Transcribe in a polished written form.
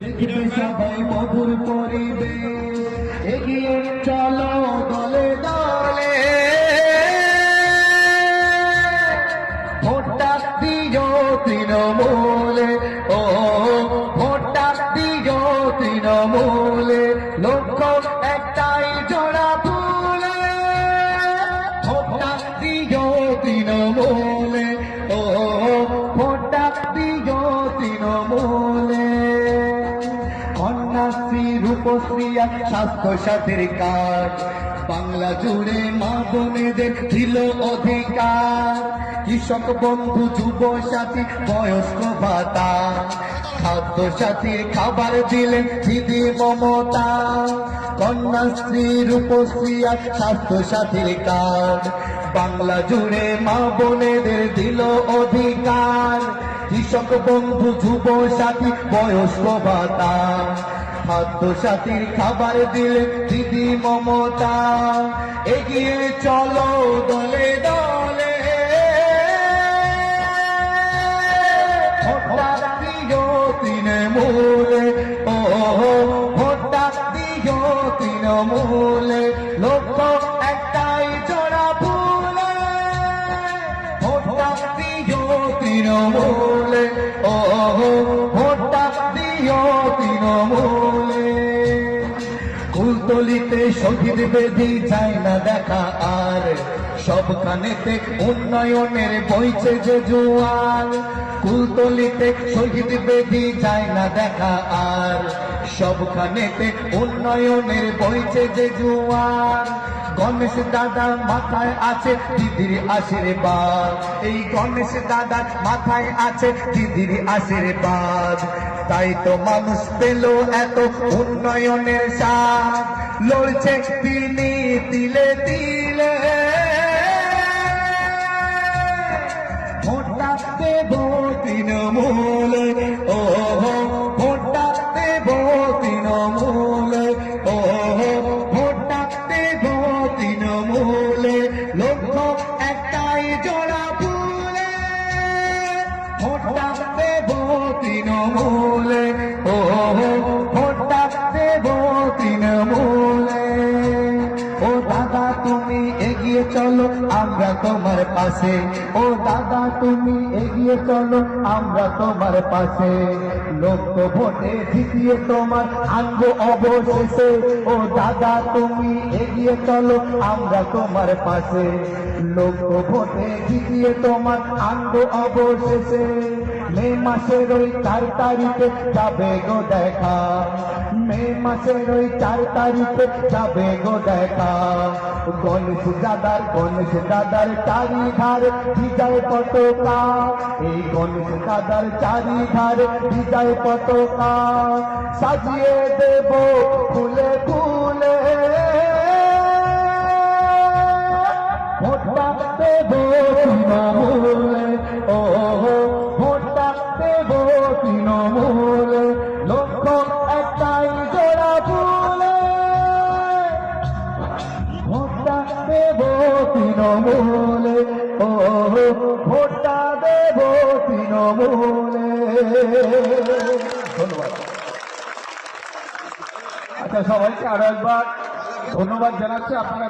সবাই মধুর পরিবেশ এগিয়ে চলো দলে দলে ভোটটা দিও তৃণমূলে ও ভোটটা দিও তৃণমূলে লক্ষ্য একটাই জোড়া ফুলে ভোটটা দিও তৃণমূলে ও ভোটটা দিও তৃণমূলে কন্যাশ্রী রূপশ্রী স্বাস্থ্য সাথীর কার্ড বাংলা জুড়ে মা বোনেদের দিল অধিকার কৃষক বন্ধু যুব সাথী বয়স্ক ভাতা খাদ্য সাথীর খাবার দিলেন দিদি মমতা কন্যাশ্রী রূপশ্রী স্বাস্থ্য সাথীর কার্ড বাংলা জুড়ে মা বোনেদের দিল অধিকার কৃষক বন্ধু যুব সাথী বয়স্ক ভাতা খাদ্য সাথীর খাবার দিলেন দিদি মমতা এগিয়ে চলো দলে দলে ভোটটা দিও তৃণমূলে ও ভোটটা দিও তৃণমূলে লক্ষ্য একটাই জোড়া ফুলে ভোটটা দিও তৃণমূলে ও ভোটটা দিও তৃণমূলে কুলতলিতে শহীদ বেদি যায় না দেখা আর সবখানেতে উন্নয়নের বইছে যে জোয়ার কুলতলিতে শহীদ বেদি যায় না দেখা আর সবখানেতে উন্নয়নের বইছে যে জোয়ার গণেশ দাদা মাথায় আছে দিদির আশীর্বাদ এই গণেশ দাদার মাথায় আছে দিদির আশীর্বাদ তাই তো মানুষ পেল এত উন্নয়নের স্বাদ লড়ছে তিনি তিলে তিলে ভোটটা দেব তৃণমূলে ও ভোটটা দেব তৃণমূলে ও ভোটটা দেব তৃণমূলে লক্ষ্য একটাই জোড়া ফুলে ভোটটা দেব তৃণমূলে ও ভোটটা দেব তৃণমূলে ও দাদা তুমি এগিয়ে চলো আমরা তোমার পাশে ও দাদা তুমি এগিয়ে চলো আমরা তোমার পাশে লক্ষ্য ভোটে জিতিয়ে তোমার আনবো অবশেষে ও দাদা তুমি এগিয়ে চলো আমরা তোমার পাশে লক্ষ্য ভোটে জিতিয়ে তোমার আনবো অবশেষে মে মাসের ওই 4 তারিখে যাবে গো দেখা মে মাসের ওই 4 তারিখে যাবে গো দেখা গণেশ দাদার চারিধারে বিজয় পতাকা এই গণেশ দাদার চারিধারে বিজয় পতাকা সাজিয়ে দেব ফুলে ফুলে ভোটটা দেব তৃণমূলে ও ভোটটা দেব তৃণমূলে লক্ষ্য একটাই জোড়া ফুলে ভোটটা দেব তৃণমূলে ও ভোটটা দেব তৃণমূলে ধন্যবাদ। আচ্ছা, সবাইকে আরো একবার ধন্যবাদ জানাচ্ছি। আপনারা